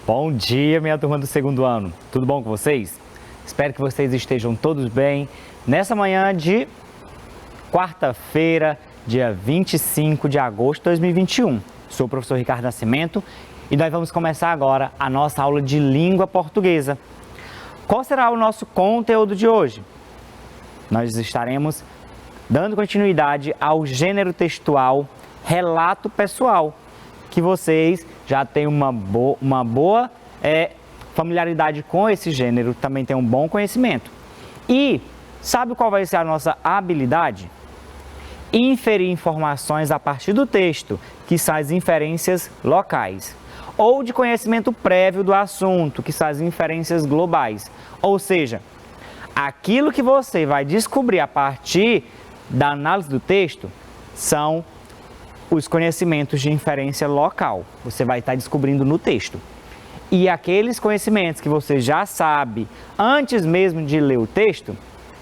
Bom dia, minha turma do segundo ano. Tudo bom com vocês? Espero que vocês estejam todos bem. Nessa manhã de quarta-feira, dia 25 de agosto de 2021. Sou o professor Ricardo Nascimento e nós vamos começar agora a nossa aula de língua portuguesa. Qual será o nosso conteúdo de hoje? Nós estaremos dando continuidade ao gênero textual relato pessoal, que vocês já têm uma boa familiaridade com esse gênero, também têm um bom conhecimento. E sabe qual vai ser a nossa habilidade? Inferir informações a partir do texto, que são as inferências locais, ou de conhecimento prévio do assunto, que são as inferências globais. Ou seja, aquilo que você vai descobrir a partir da análise do texto são os conhecimentos de inferência local. Você vai estar descobrindo no texto. E aqueles conhecimentos que você já sabe antes mesmo de ler o texto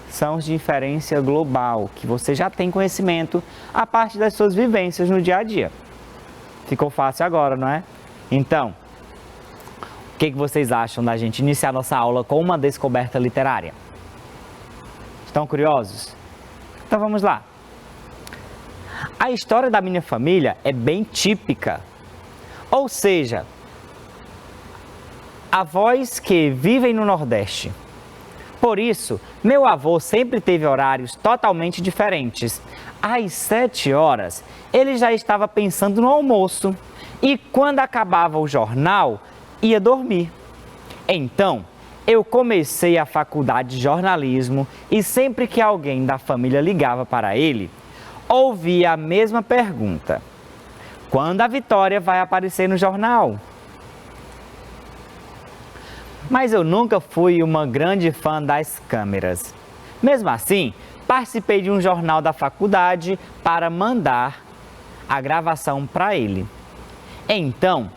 são os de inferência global, que você já tem conhecimento a partir das suas vivências no dia a dia. Ficou fácil agora, não é? Então, o que vocês acham da gente iniciar nossa aula com uma descoberta literária? Estão curiosos? Então vamos lá. A história da minha família é bem típica, ou seja, avós que vivem no Nordeste. Por isso, meu avô sempre teve horários totalmente diferentes. Às 7 horas, ele já estava pensando no almoço e quando acabava o jornal, ia dormir. Então, eu comecei a faculdade de jornalismo e sempre que alguém da família ligava para ele, ouvia a mesma pergunta: quando a Vitória vai aparecer no jornal? Mas eu nunca fui uma grande fã das câmeras. Mesmo assim, participei de um jornal da faculdade para mandar a gravação para ele. Então,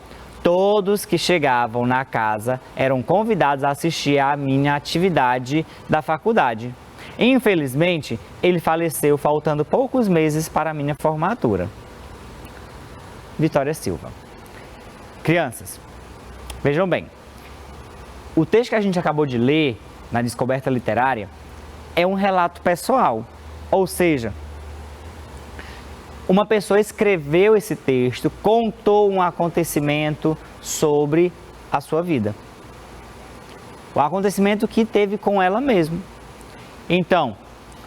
todos que chegavam na casa eram convidados a assistir à minha atividade da faculdade. Infelizmente, ele faleceu faltando poucos meses para a minha formatura. Vitória Silva. Crianças, vejam bem, o texto que a gente acabou de ler na descoberta literária é um relato pessoal, ou seja, uma pessoa escreveu esse texto, contou um acontecimento sobre a sua vida. O acontecimento que teve com ela mesma. Então,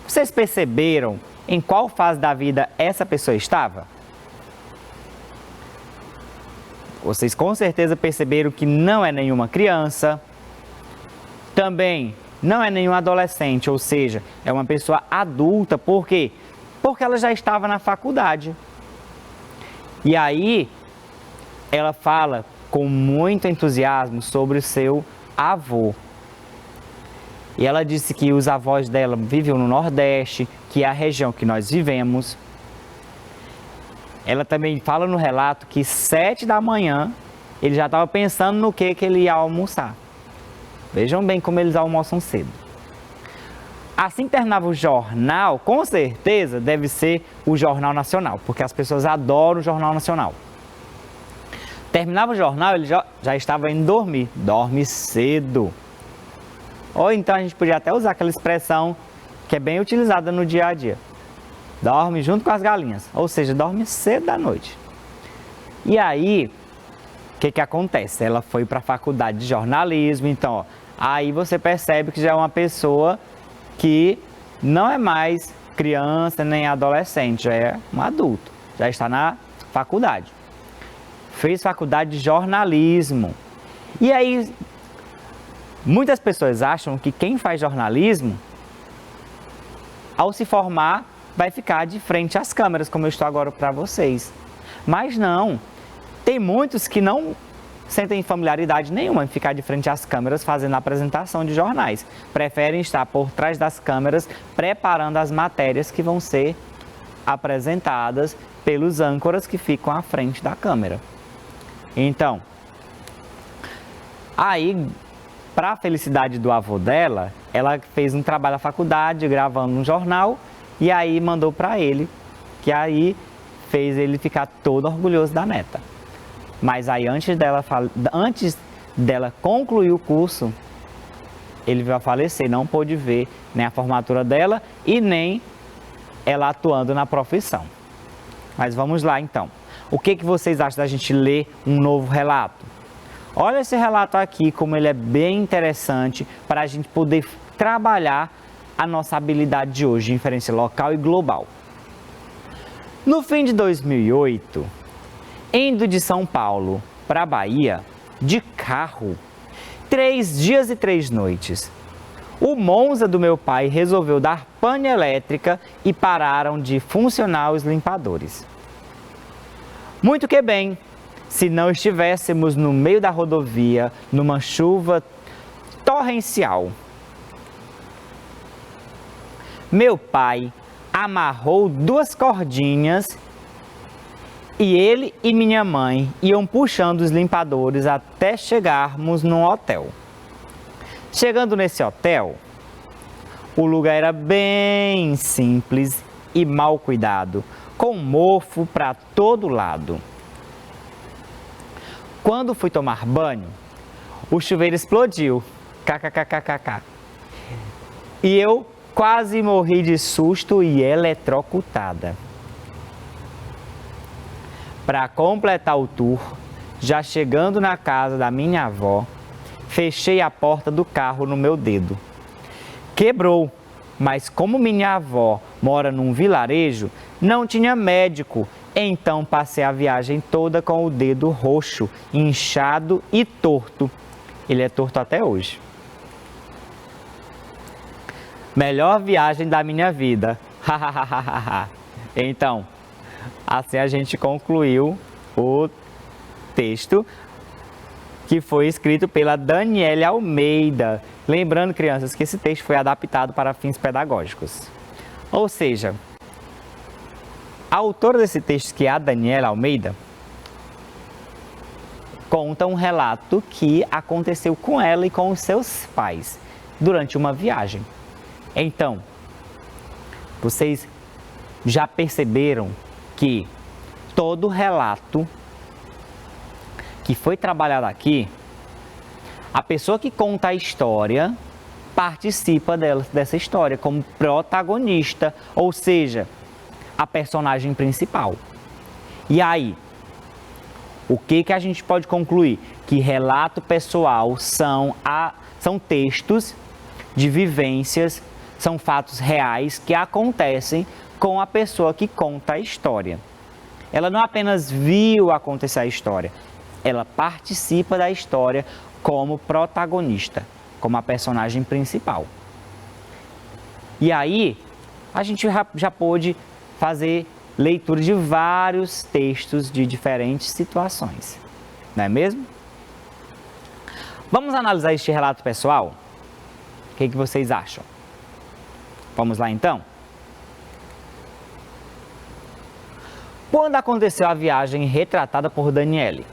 vocês perceberam em qual fase da vida essa pessoa estava? Vocês com certeza perceberam que não é nenhuma criança, também não é nenhum adolescente, ou seja, é uma pessoa adulta. Por quê? Porque ela já estava na faculdade. E aí, ela fala com muito entusiasmo sobre o seu avô. E ela disse que os avós dela viviam no Nordeste, que é a região que nós vivemos. Ela também fala no relato que 7 da manhã ele já estava pensando no que ele ia almoçar. Vejam bem como eles almoçam cedo. Assim que terminava o jornal, com certeza deve ser o Jornal Nacional, porque as pessoas adoram o Jornal Nacional. Terminava o jornal, ele já estava indo dormir. Dorme cedo. Ou então a gente podia até usar aquela expressão que é bem utilizada no dia a dia. Dorme junto com as galinhas, ou seja, dorme cedo da noite. E aí, o que acontece? Ela foi para a faculdade de jornalismo, então, aí você percebe que já é uma pessoa que não é mais criança nem adolescente, já é um adulto, já está na faculdade. Fez faculdade de jornalismo. E aí, muitas pessoas acham que quem faz jornalismo, ao se formar, vai ficar de frente às câmeras, como eu estou agora para vocês. Mas não, tem muitos que não sentem familiaridade nenhuma em ficar de frente às câmeras fazendo a apresentação de jornais. Preferem estar por trás das câmeras preparando as matérias que vão ser apresentadas pelos âncoras que ficam à frente da câmera. Então, aí, para a felicidade do avô dela, ela fez um trabalho na faculdade, gravando um jornal, e aí mandou para ele, que aí fez ele ficar todo orgulhoso da neta. Mas aí antes dela concluir o curso, ele vai falecer, não pôde ver nem a formatura dela e nem ela atuando na profissão. Mas vamos lá então. O que vocês acham da gente ler um novo relato? Olha esse relato aqui, como ele é bem interessante para a gente poder trabalhar a nossa habilidade de hoje, de inferência local e global. No fim de 2008, indo de São Paulo para a Bahia, de carro, 3 dias e 3 noites, o Monza do meu pai resolveu dar pane elétrica e pararam de funcionar os limpadores. Muito que bem, se não estivéssemos no meio da rodovia, numa chuva torrencial. Meu pai amarrou 2 cordinhas e ele e minha mãe iam puxando os limpadores até chegarmos num hotel. Chegando nesse hotel, o lugar era bem simples e mal cuidado, com mofo para todo lado. Quando fui tomar banho, o chuveiro explodiu, kkkkkk, e eu quase morri de susto e eletrocutada. Para completar o tour, já chegando na casa da minha avó, fechei a porta do carro no meu dedo. Quebrou, mas como minha avó mora num vilarejo, não tinha médico, então passei a viagem toda com o dedo roxo, inchado e torto. Ele é torto até hoje. Melhor viagem da minha vida. Então, assim a gente concluiu o texto que foi escrito pela Daniele Almeida. Lembrando, crianças, que esse texto foi adaptado para fins pedagógicos. Ou seja, a autora desse texto, que é a Daniele Almeida, conta um relato que aconteceu com ela e com os seus pais durante uma viagem. Então, vocês já perceberam que todo relato que foi trabalhado aqui, a pessoa que conta a história participa dessa história como protagonista, ou seja, a personagem principal. E aí, o que a gente pode concluir? Que relato pessoal são textos de vivências, são fatos reais que acontecem com a pessoa que conta a história. Ela não apenas viu acontecer a história, ela participa da história como protagonista, como a personagem principal. E aí, a gente já pôde fazer leitura de vários textos de diferentes situações, não é mesmo? Vamos analisar este relato pessoal? O que vocês acham? Vamos lá então? Quando aconteceu a viagem retratada por Daniele?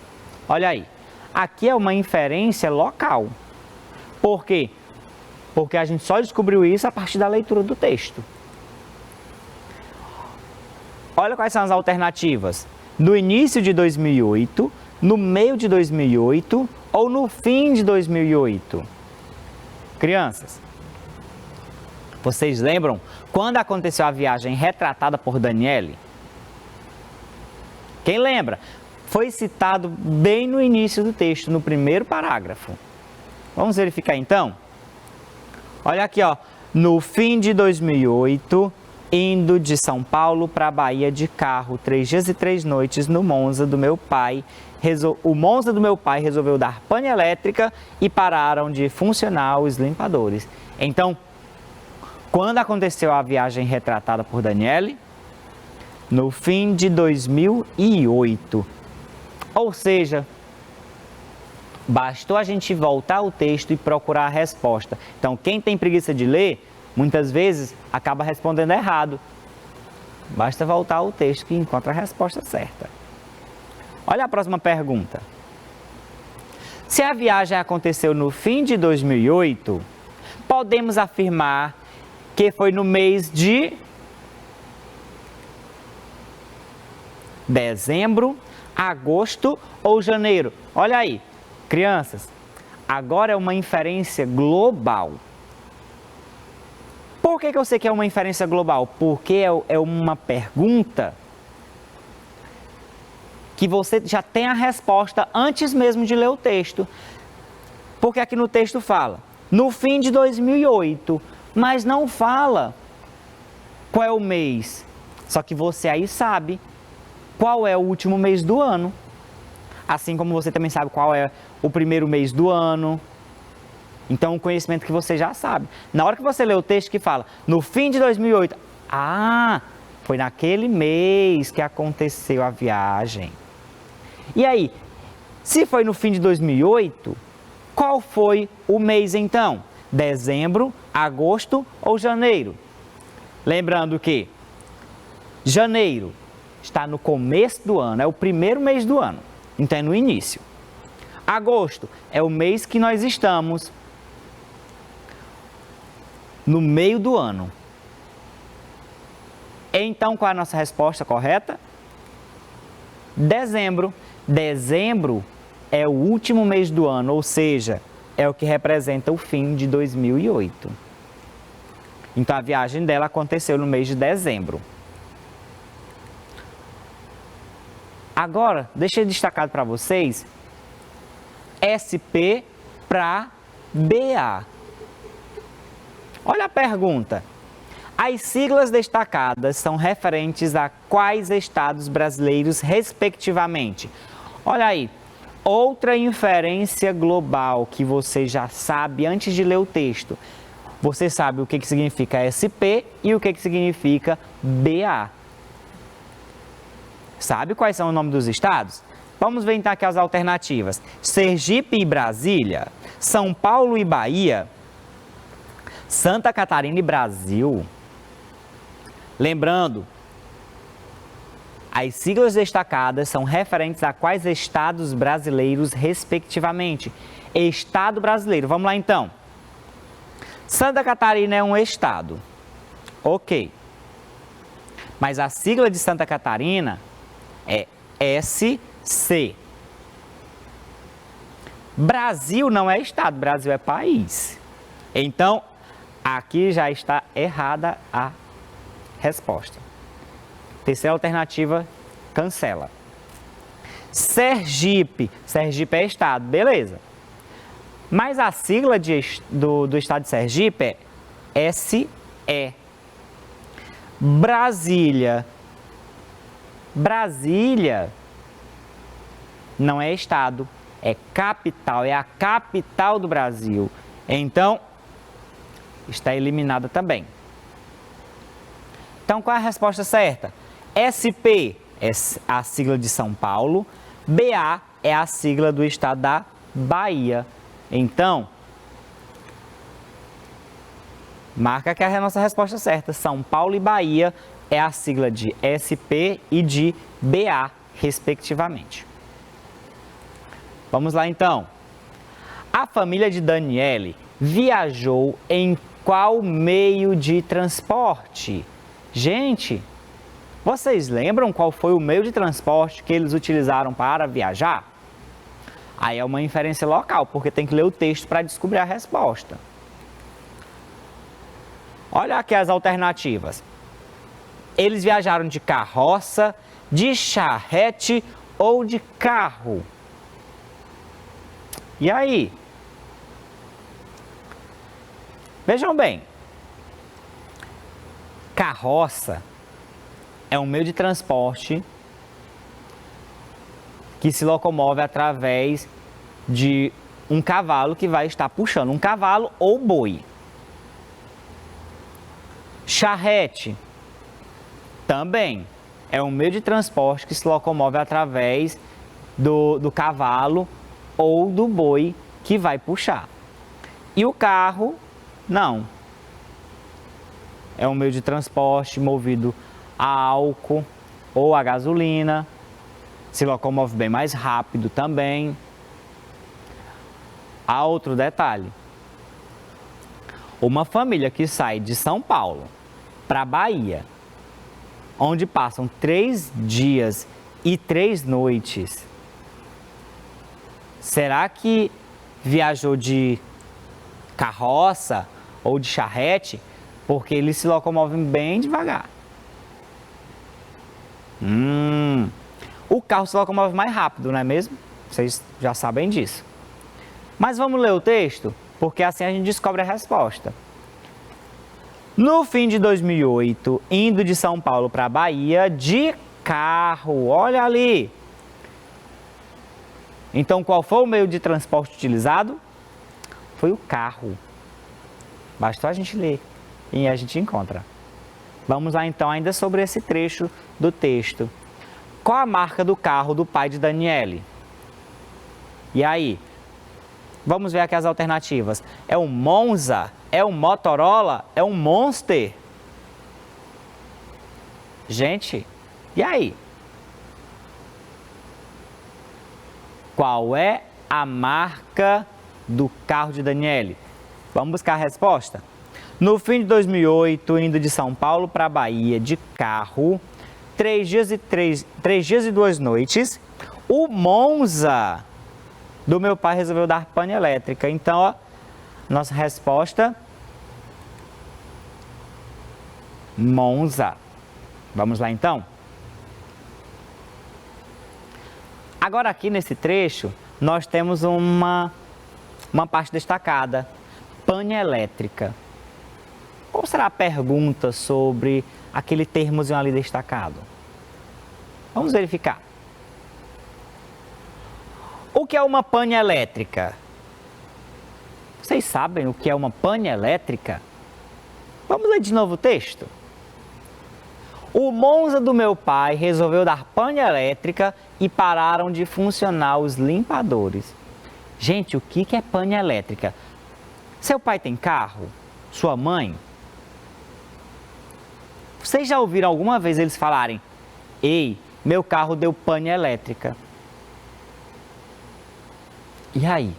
Olha aí, aqui é uma inferência local. Por quê? Porque a gente só descobriu isso a partir da leitura do texto. Olha quais são as alternativas. No início de 2008, no meio de 2008 ou no fim de 2008. Crianças, vocês lembram quando aconteceu a viagem retratada por Daniele? Quem lembra? Foi citado bem no início do texto, no primeiro parágrafo. Vamos verificar então? Olha aqui, ó. No fim de 2008, indo de São Paulo para a Bahia de carro, 3 dias e 3 noites no Monza do meu pai. O Monza do meu pai resolveu dar pane elétrica e pararam de funcionar os limpadores. Então, quando aconteceu a viagem retratada por Daniele? No fim de 2008. Ou seja, bastou a gente voltar ao texto e procurar a resposta. Então, quem tem preguiça de ler, muitas vezes acaba respondendo errado. Basta voltar ao texto que encontra a resposta certa. Olha a próxima pergunta. Se a viagem aconteceu no fim de 2008, podemos afirmar que foi no mês de dezembro, agosto ou janeiro? Olha aí, crianças, Agora é uma inferência global. Por que eu sei que é uma inferência global? Porque é uma pergunta que você já tem a resposta antes mesmo de ler o texto. Porque aqui no texto fala, no fim de 2008, mas não fala qual é o mês. Só que você aí sabe qual é o último mês do ano. Assim como você também sabe qual é o primeiro mês do ano. Então, um conhecimento que você já sabe. Na hora que você lê o texto que fala, no fim de 2008, foi naquele mês que aconteceu a viagem. E aí, se foi no fim de 2008, qual foi o mês então? Dezembro, agosto ou janeiro? Lembrando que janeiro está no começo do ano, é o primeiro mês do ano, então é no início. Agosto é o mês que nós estamos no meio do ano. Então, qual é a nossa resposta correta? Dezembro. Dezembro é o último mês do ano, ou seja, é o que representa o fim de 2008. Então, a viagem dela aconteceu no mês de dezembro. Agora, deixa eu destacar para vocês SP para BA. Olha a pergunta. As siglas destacadas são referentes a quais estados brasileiros, respectivamente? Olha aí, outra inferência global que você já sabe antes de ler o texto. Você sabe o que significa SP e o que significa BA. Sabe quais são os nomes dos estados? Vamos ver então aqui as alternativas. Sergipe e Brasília, São Paulo e Bahia, Santa Catarina e Brasil. Lembrando, as siglas destacadas são referentes a quais estados brasileiros, respectivamente. Estado brasileiro. Vamos lá então. Santa Catarina é um estado. Ok. Mas a sigla de Santa Catarina é SC. Brasil não é estado, Brasil é país. Então, aqui já está errada a resposta. Terceira alternativa, cancela. Sergipe. Sergipe é estado, beleza. Mas a sigla do estado de Sergipe é SE. Brasília. Brasília não é estado, é capital, é a capital do Brasil. Então, está eliminada também. Então, qual é a resposta certa? SP é a sigla de São Paulo, BA é a sigla do estado da Bahia. Então, marca que é a nossa resposta certa. São Paulo e Bahia é a sigla de SP e de BA, respectivamente. Vamos lá então. A família de Daniele viajou em qual meio de transporte? Gente, vocês lembram qual foi o meio de transporte que eles utilizaram para viajar? Aí é uma inferência local, porque tem que ler o texto para descobrir a resposta. Olha aqui as alternativas. Eles viajaram de carroça, de charrete ou de carro? E aí? Vejam bem. Carroça é um meio de transporte que se locomove através de um cavalo que vai estar puxando, um cavalo ou boi. Charrete também é um meio de transporte que se locomove através do cavalo ou do boi que vai puxar. E o carro, não. É um meio de transporte movido a álcool ou a gasolina. Se locomove bem mais rápido também. Há outro detalhe. Uma família que sai de São Paulo para Bahia, onde passam 3 dias e 3 noites, será que viajou de carroça ou de charrete, porque eles se locomovem bem devagar. O carro se locomove mais rápido, não é mesmo? Vocês já sabem disso. Mas vamos ler o texto, porque assim a gente descobre a resposta. No fim de 2008, indo de São Paulo para a Bahia de carro, olha ali. Então, qual foi o meio de transporte utilizado? Foi o carro. Bastou a gente ler e a gente encontra. Vamos lá então ainda sobre esse trecho do texto. Qual a marca do carro do pai de Daniele? E aí? Vamos ver aqui as alternativas. É um Monza? É um Motorola? É um Monster? Gente, e aí? Qual é a marca do carro de Daniele? Vamos buscar a resposta? No fim de 2008, indo de São Paulo para a Bahia de carro, 3 dias e 2 noites, o Monza do meu pai resolveu dar pane elétrica. Então, ó, nossa resposta, Monza. Vamos lá então? Agora aqui nesse trecho, nós temos uma parte destacada, pane elétrica. Qual será a pergunta sobre aquele termozinho ali destacado? Vamos verificar. O que é uma pane elétrica? Vocês sabem o que é uma pane elétrica? Vamos ler de novo o texto. O Monza do meu pai resolveu dar pane elétrica e pararam de funcionar os limpadores. Gente, o que é pane elétrica? Seu pai tem carro? Sua mãe? Vocês já ouviram alguma vez eles falarem: ei, meu carro deu pane elétrica? E aí?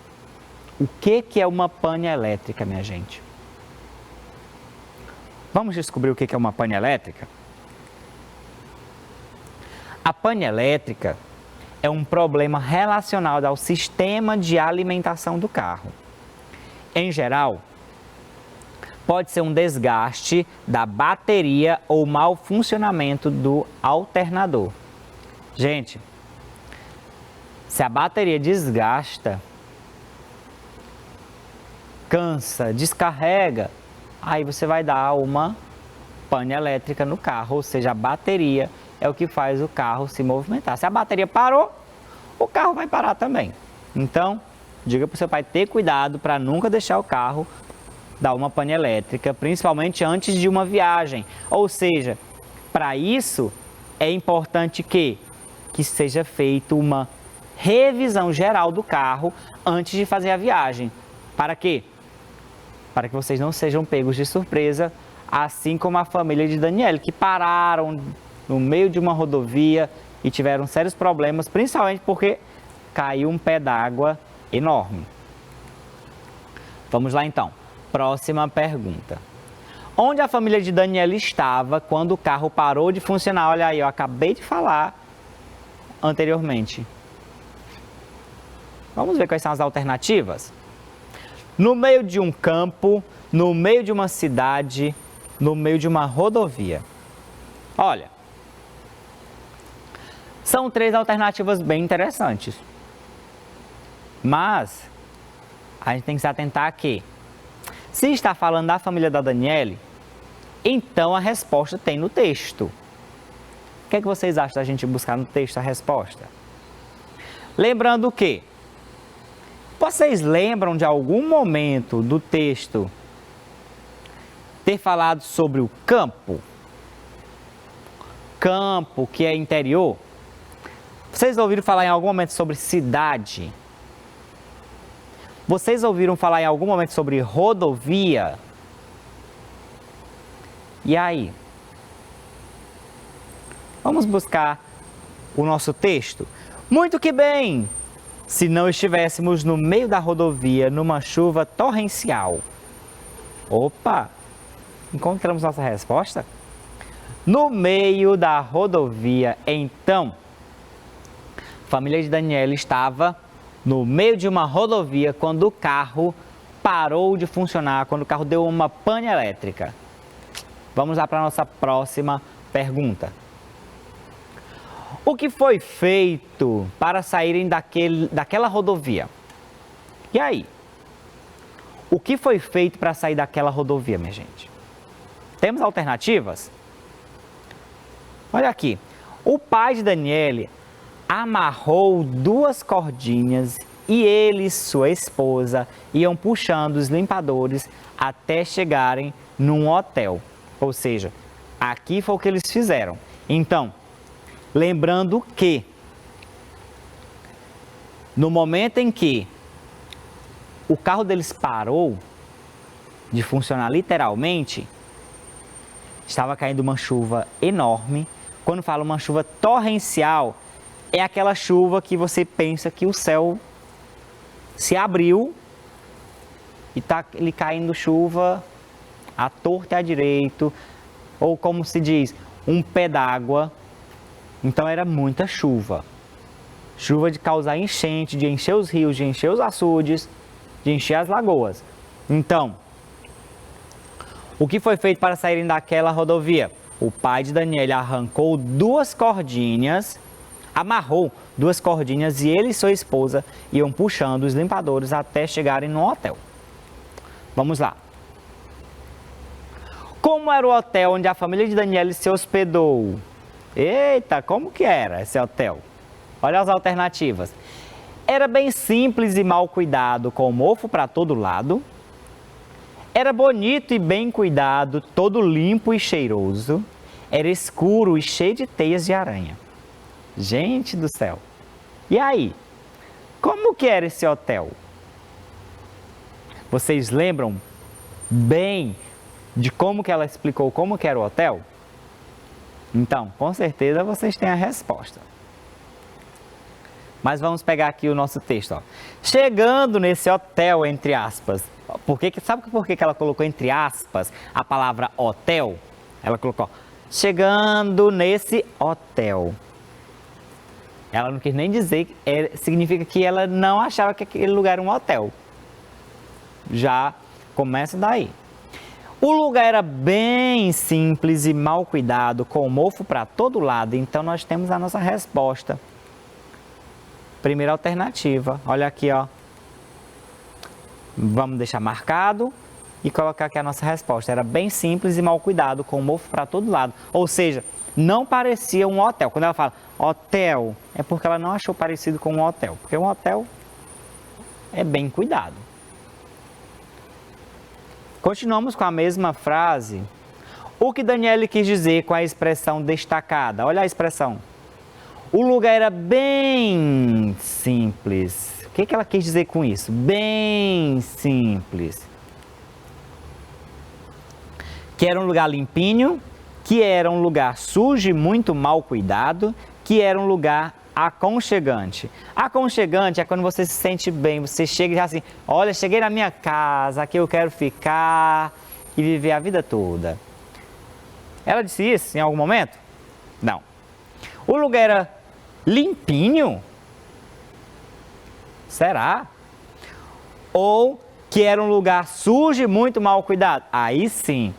O que é uma pane elétrica, minha gente? Vamos descobrir o que é uma pane elétrica? A pane elétrica é um problema relacionado ao sistema de alimentação do carro. Em geral, pode ser um desgaste da bateria ou mau funcionamento do alternador. Gente, se a bateria desgasta, cansa, descarrega, aí você vai dar uma pane elétrica no carro, ou seja, a bateria é o que faz o carro se movimentar. Se a bateria parou, o carro vai parar também. Então, diga para o seu pai ter cuidado para nunca deixar o carro dar uma pane elétrica, principalmente antes de uma viagem. Ou seja, para isso é importante que seja feita uma revisão geral do carro antes de fazer a viagem. Para quê? Para que vocês não sejam pegos de surpresa, assim como a família de Daniele, que pararam no meio de uma rodovia e tiveram sérios problemas, principalmente porque caiu um pé d'água enorme. Vamos lá então. Próxima pergunta. Onde a família de Daniele estava quando o carro parou de funcionar? Olha aí, eu acabei de falar anteriormente. Vamos ver quais são as alternativas? No meio de um campo, no meio de uma cidade, no meio de uma rodovia. Olha, são 3 alternativas bem interessantes. Mas a gente tem que se atentar aqui. Se está falando da família da Daniele, então a resposta tem no texto. O que é que vocês acham da gente buscar no texto a resposta? Lembrando que vocês lembram de algum momento do texto ter falado sobre o campo? Campo, que é interior. Vocês ouviram falar em algum momento sobre cidade? Vocês ouviram falar em algum momento sobre rodovia? E aí? Vamos buscar o nosso texto? Muito que bem! Se não estivéssemos no meio da rodovia, numa chuva torrencial. Opa! Encontramos nossa resposta? No meio da rodovia, então, a família de Daniele estava no meio de uma rodovia quando o carro parou de funcionar, quando o carro deu uma pane elétrica? Vamos lá para a nossa próxima pergunta. O que foi feito para saírem daquela rodovia? E aí? O que foi feito para sair daquela rodovia, minha gente? Temos alternativas? Olha aqui. O pai de Daniele amarrou 2 cordinhas e ele e sua esposa iam puxando os limpadores até chegarem num hotel. Ou seja, aqui foi o que eles fizeram. Então, lembrando que no momento em que o carro deles parou de funcionar literalmente, estava caindo uma chuva enorme. Quando falo uma chuva torrencial, é aquela chuva que você pensa que o céu se abriu e está ele caindo chuva à torta e à direito, ou como se diz, um pé d'água. Então era muita chuva. Chuva de causar enchente, de encher os rios, de encher os açudes, de encher as lagoas. Então, o que foi feito para saírem daquela rodovia? O pai de Daniele arrancou 2 cordinhas, amarrou 2 cordinhas e ele e sua esposa iam puxando os limpadores até chegarem no hotel. Vamos lá. Como era o hotel onde a família de Daniele se hospedou? Eita, como que era esse hotel? Olha as alternativas. Era bem simples e mal cuidado, com mofo para todo lado. Era bonito e bem cuidado, todo limpo e cheiroso. Era escuro e cheio de teias de aranha. Gente do céu! E aí? Como que era esse hotel? Vocês lembram bem de como que ela explicou como que era o hotel? Então, com certeza vocês têm a resposta. Mas vamos pegar aqui o nosso texto. Ó. Chegando nesse hotel, entre aspas. Sabe por que ela colocou entre aspas a palavra hotel? Ela colocou, chegando nesse hotel. Ela não quis nem dizer, significa que ela não achava que aquele lugar era um hotel. Já começa daí. O lugar era bem simples e mal cuidado, com mofo para todo lado. Então nós temos a nossa resposta. Primeira alternativa, olha aqui, ó. Vamos deixar marcado e colocar aqui a nossa resposta. Era bem simples e mal cuidado, com mofo para todo lado. Ou seja, não parecia um hotel. Quando ela fala hotel, é porque ela não achou parecido com um hotel. Porque um hotel é bem cuidado. Continuamos com a mesma frase. O que Daniele quis dizer com a expressão destacada? Olha a expressão. O lugar era bem simples. O que ela quis dizer com isso? Bem simples. Que era um lugar limpinho, que era um lugar sujo e muito mal cuidado, que era um lugar aconchegante. Aconchegante é quando você se sente bem, você chega e diz assim, olha, cheguei na minha casa, aqui eu quero ficar e viver a vida toda. Ela disse isso em algum momento? Não. O lugar era limpinho? Será? Ou que era um lugar sujo e muito mal cuidado? Aí sim.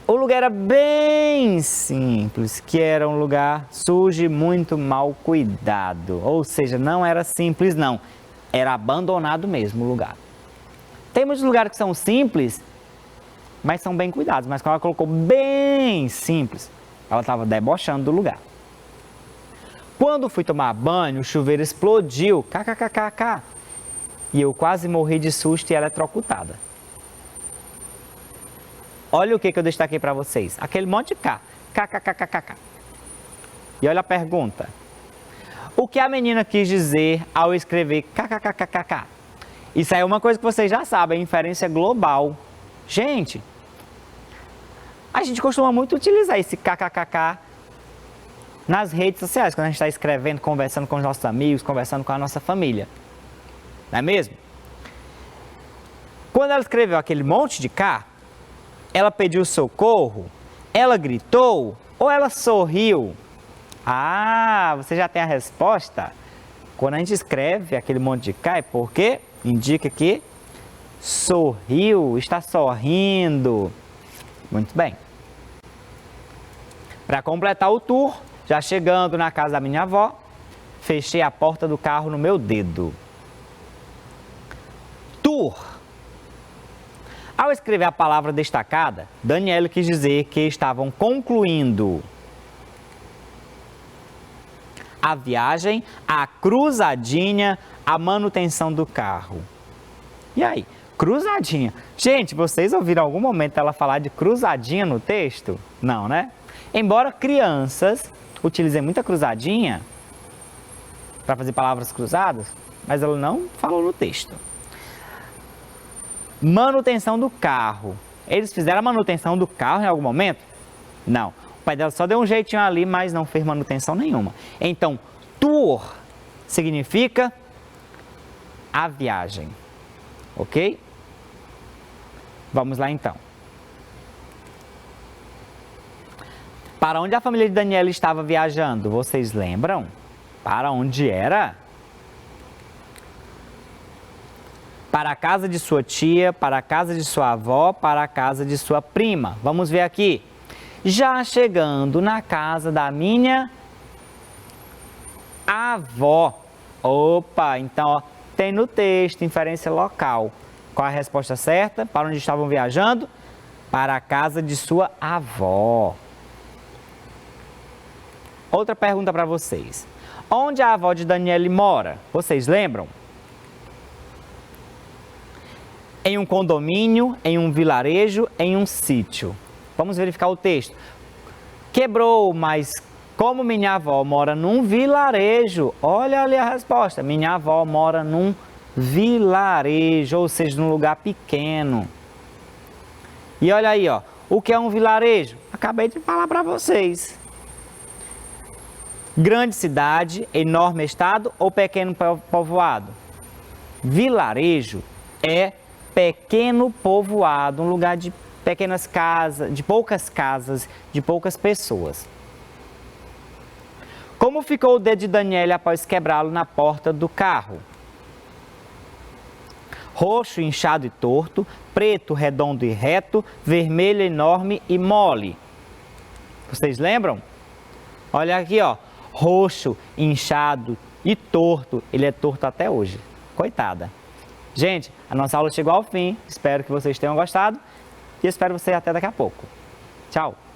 O lugar era bem simples, que era um lugar sujo e muito mal cuidado. Ou seja, não era simples não, era abandonado mesmo o lugar. Tem muitos lugares que são simples, mas são bem cuidados. Mas quando ela colocou bem simples, ela estava debochando do lugar. Quando fui tomar banho, o chuveiro explodiu, kkkk, e eu quase morri de susto e eletrocutada. Olha o que eu destaquei para vocês, aquele monte de kkkk. E olha a pergunta. O que a menina quis dizer ao escrever kkkk? Isso aí é uma coisa que vocês já sabem, inferência global. Gente, a gente costuma muito utilizar esse kkkk nas redes sociais, quando a gente está escrevendo, conversando com os nossos amigos, conversando com a nossa família. Não é mesmo? Quando ela escreveu aquele monte de K, ela pediu socorro, ela gritou ou ela sorriu? Ah, você já tem a resposta? Quando a gente escreve aquele monte de K é porque indica que sorriu, está sorrindo. Muito bem. Para completar o tour, já chegando na casa da minha avó, fechei a porta do carro no meu dedo. Tour. Ao escrever a palavra destacada, Daniela quis dizer que estavam concluindo a viagem, a cruzadinha, a manutenção do carro. E aí? Cruzadinha. Gente, vocês ouviram em algum momento ela falar de cruzadinha no texto? Não, né? Embora crianças utilizem muita cruzadinha para fazer palavras cruzadas, mas ela não falou no texto. Manutenção do carro. Eles fizeram a manutenção do carro em algum momento? Não. O pai dela só deu um jeitinho ali, mas não fez manutenção nenhuma. Então, tour significa a viagem. Ok? Vamos lá então. Para onde a família de Daniela estava viajando? Vocês lembram? Para onde era? Para a casa de sua tia, para a casa de sua avó, para a casa de sua prima. Vamos ver aqui. Já chegando na casa da minha avó. Opa, então ó, tem no texto inferência local. Qual a resposta certa? Para onde estavam viajando? Para a casa de sua avó. Outra pergunta para vocês. Onde a avó de Daniele mora? Vocês lembram? Em um condomínio, em um vilarejo, em um sítio. Vamos verificar o texto. Quebrou, mas como minha avó mora num vilarejo, olha ali a resposta. Minha avó mora num vilarejo, ou seja, num lugar pequeno. E olha aí, ó, o que é um vilarejo? Acabei de falar para vocês. Grande cidade, enorme estado ou pequeno povoado? Vilarejo é pequeno povoado, um lugar de pequenas casas, de poucas pessoas. Como ficou o dedo de Daniele após quebrá-lo na porta do carro? Roxo, inchado e torto, preto, redondo e reto, vermelho, enorme e mole. Vocês lembram? Olha aqui, ó. Roxo, inchado e torto. Ele é torto até hoje. Coitada. Gente, a nossa aula chegou ao fim. Espero que vocês tenham gostado e espero vocês até daqui a pouco. Tchau!